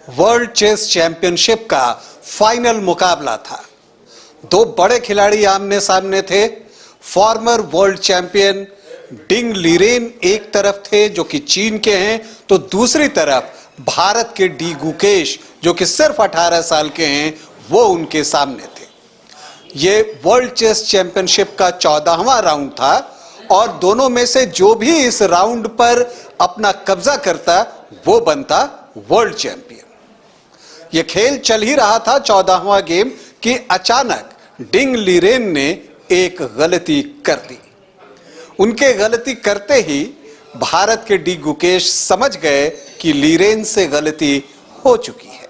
World chess championship का final मुकाबला था। दो बड़े खिलाड़ी आमने सामने थे। Farmer world champion Ding Liren एक तरफ थे जो कि चीन के हैं, तो दूसरी तरफ भारत के डी गुकेश जो कि सिर्फ 18 साल के हैं, वो उनके सामने थे। ये वर्ल्ड चेस चैंपियनशिप का 14वां राउंड था और दोनों में से जो भी इस राउंड पर अपना कब्जा करता वो बनता वर्ल्ड चैंपियन। यह खेल चल ही रहा था 14वां गेम कि अचानक डिंग लीरेन ने एक गलती कर दी। उनके गलती करते ही भारत के डी गुकेश समझ गए कि लीरेन से गलती हो चुकी है,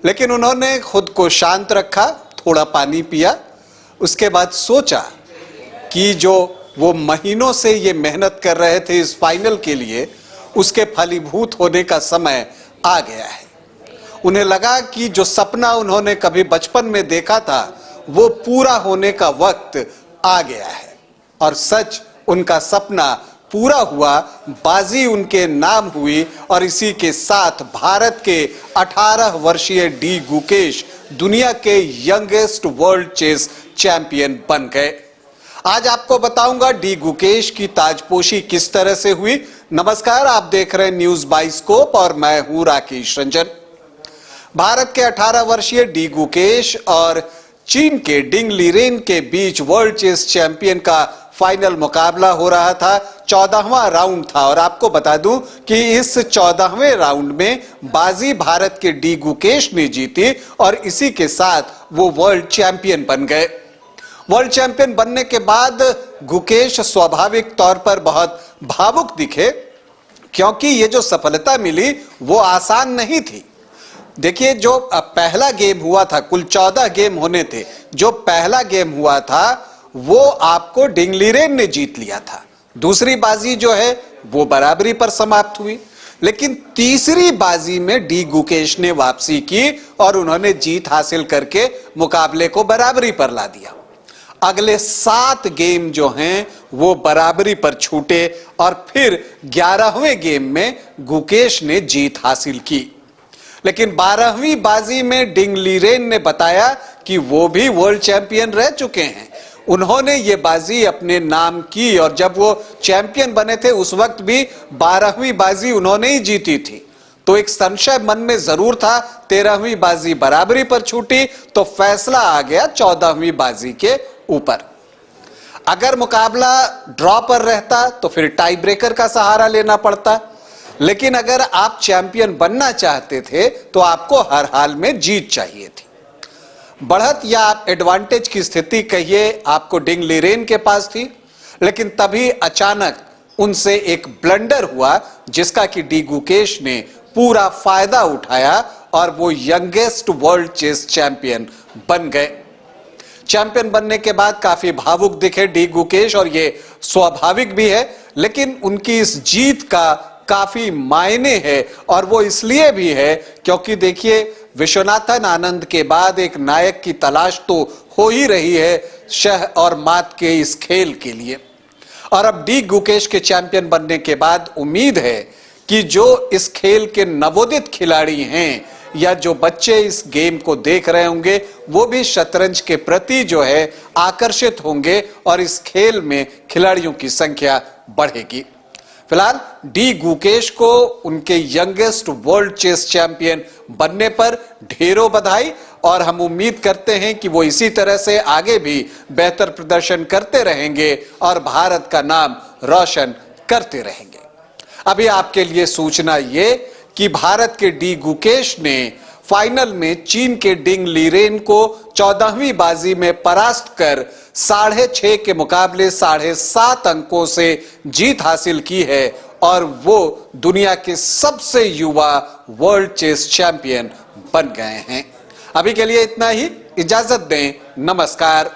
लेकिन उन्होंने खुद को शांत रखा, थोड़ा पानी पिया, उसके बाद सोचा कि जो वो महीनों से ये मेहनत कर रहे थे इस फाइनल के लिए, उसके फलीभूत होने का समय आ गया है। उन्हें लगा कि जो सपना उन्होंने कभी बचपन में देखा था वो पूरा होने का वक्त आ गया है और सच उनका सपना पूरा हुआ, बाजी उनके नाम हुई और इसी के साथ भारत के 18 वर्षीय डी गुकेश दुनिया के यंगेस्ट वर्ल्ड चेस चैंपियन बन गए। आज आपको बताऊंगा डी गुकेश की ताजपोशी किस तरह से हुई। नमस्कार, आप देख रहे हैं न्यूज बाइस्कोप और मैं हूं राकेश रंजन। भारत के 18 वर्षीय डी गुकेश और चीन के डिंग लीरेन के बीच वर्ल्ड चेस चैंपियन का फाइनल मुकाबला हो रहा था। 14वां राउंड था और आपको बता दूं कि इस 14वें राउंड में बाजी भारत के डी गुकेश ने जीती और इसी के साथ वो वर्ल्ड चैंपियन बन गए। वर्ल्ड चैंपियन बनने के बाद गुकेश स्वाभाविक तौर पर बहुत भावुक दिखे, क्योंकि ये जो सफलता मिली वो आसान नहीं थी। देखिए, जो पहला गेम हुआ था, कुल 14 गेम होने थे, जो पहला गेम हुआ था वो आपको डिंग लीरेन ने जीत लिया था। दूसरी बाजी जो है वो बराबरी पर समाप्त हुई, लेकिन तीसरी बाजी में डी गुकेश ने वापसी की और उन्होंने जीत हासिल करके मुकाबले को बराबरी पर ला दिया। अगले 7 गेम जो हैं वो बराबरी पर छूटे और फिर 11वें गेम में गुकेश ने जीत हासिल की। लेकिन 12वीं बाजी में डिंग लीरेन ने बताया कि वो भी वर्ल्ड चैंपियन रह चुके हैं। उन्होंने ये बाजी अपने नाम की और जब वो चैंपियन बने थे उस वक्त भी 12वीं बाजी उन्होंने ही जीती थी। तो एक संशय मन में जरूर था। 13वीं बाजी बराबरी पर छूटी तो फैसला आ गया 14वीं बाजी के ऊपर। अगर मुकाबला ड्रॉ पर रहता तो फिर टाई ब्रेकर का सहारा लेना पड़ता, लेकिन अगर आप चैंपियन बनना चाहते थे तो आपको हर हाल में जीत चाहिए थी। बढ़त या एडवांटेज की स्थिति कहिए आपको डिंग लीरेन के पास थी, लेकिन तभी अचानक उनसे एक ब्लंडर हुआ जिसका कि डी गुकेश ने पूरा फायदा उठाया और वो यंगेस्ट वर्ल्ड चेस चैंपियन बन गए। चैंपियन बनने के बाद काफी भावुक दिखे डी गुकेश और ये स्वाभाविक भी है, लेकिन उनकी इस जीत का काफी मायने है और वो इसलिए भी है क्योंकि देखिए, विश्वनाथन आनंद के बाद एक नायक की तलाश तो हो ही रही है शह और मात के इस खेल के लिए। और अब डी गुकेश के चैंपियन बनने के बाद उम्मीद है कि जो इस खेल के नवोदित खिलाड़ी हैं या जो बच्चे इस गेम को देख रहे होंगे वो भी शतरंज के प्रति जो है आकर्षित होंगे और इस खेल में खिलाड़ियों की संख्या बढ़ेगी। फिलहाल डी गुकेश को उनके यंगेस्ट वर्ल्ड चेस चैंपियन बनने पर ढेरों बधाई और हम उम्मीद करते हैं कि वो इसी तरह से आगे भी बेहतर प्रदर्शन करते रहेंगे और भारत का नाम रोशन करते रहेंगे। अभी आपके लिए सूचना ये कि भारत के डी गुकेश ने फाइनल में चीन के डिंग लीरेन को 14वीं बाजी में परास्त कर 6.5 के मुकाबले 7.5 अंकों से जीत हासिल की है और वो दुनिया के सबसे युवा वर्ल्ड चेस चैंपियन बन गए हैं। अभी के लिए इतना ही, इजाजत दें, नमस्कार।